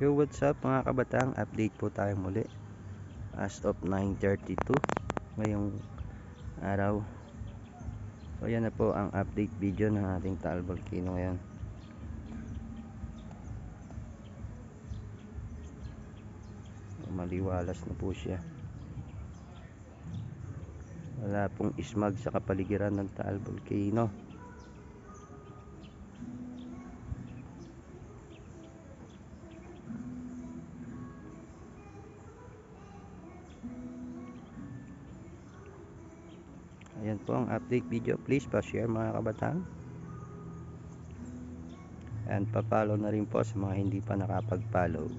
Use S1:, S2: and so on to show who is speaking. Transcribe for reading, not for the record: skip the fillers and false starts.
S1: Yo, what's up mga kabatang? Update po tayo muli as of 9:32 ngayong araw. So yan na po ang update video ng ating Taal Volcano ngayon. Maliwalas na po siya. Wala pong ismag sa kapaligiran ng Taal Volcano. Ayan po ang update video. Please pa-share mga kabatang. And pa-follow na rin po sa mga hindi pa nakapag-follow.